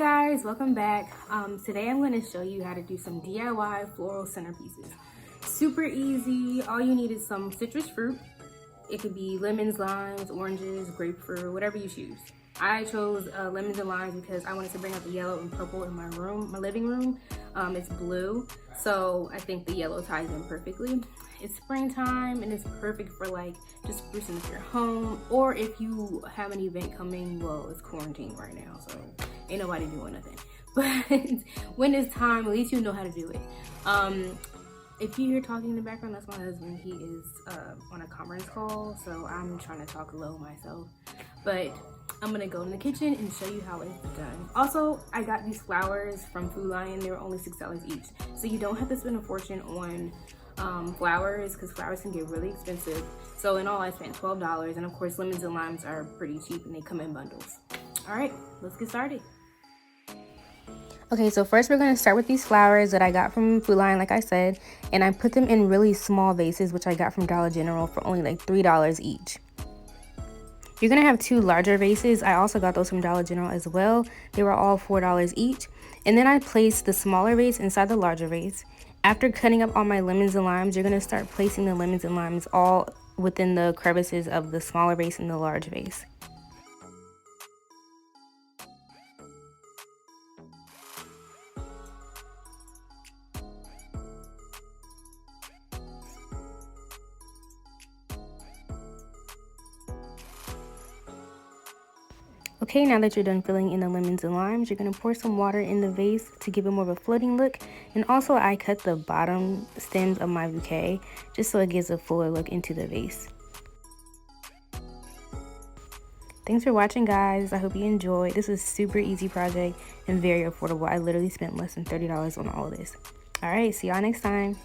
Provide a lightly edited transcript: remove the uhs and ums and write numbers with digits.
guys, welcome back. Today I'm going to show you how to do some DIY floral centerpieces. Super easy. All you need is some citrus fruit. It could be lemons, limes, oranges, grapefruit, whatever you choose. I chose lemons and limes because I wanted to bring out the yellow and purple in my room, my living room. It's blue, so I think the yellow ties in perfectly. It's springtime and it's perfect for like just sprucing up your home, or if you have an event coming. Well, it's quarantine right now, so ain't nobody doing nothing. But when it's time, at least you know how to do it. If you hear talking in the background, that's my husband. He is on a conference call, so I'm trying to talk low myself. But I'm gonna go in the kitchen and show you how it's done. Also, I got these flowers from Food Lion. They were only $6 each, so you don't have to spend a fortune on flowers, because flowers can get really expensive. So in all, I spent $12, and of course lemons and limes are pretty cheap and they come in bundles. All right, let's get started. Okay, so first we're going to start with these flowers that I got from Food Lion, like I said, and I put them in really small vases, which I got from Dollar General for only like $3 each. You're going to have two larger vases. I also got those from Dollar General as well. They were all $4 each. And then I placed the smaller vase inside the larger vase. After cutting up all my lemons and limes, you're going to start placing the lemons and limes all within the crevices of the smaller vase and the large vase. Okay, now that you're done filling in the lemons and limes, you're going to pour some water in the vase to give it more of a floating look. And also I cut the bottom stems of my bouquet just so it gives a fuller look into the vase. Thanks for watching, guys. I hope you enjoyed. This is a super easy project and very affordable. I literally spent less than $30 on all of this. All right, see y'all next time.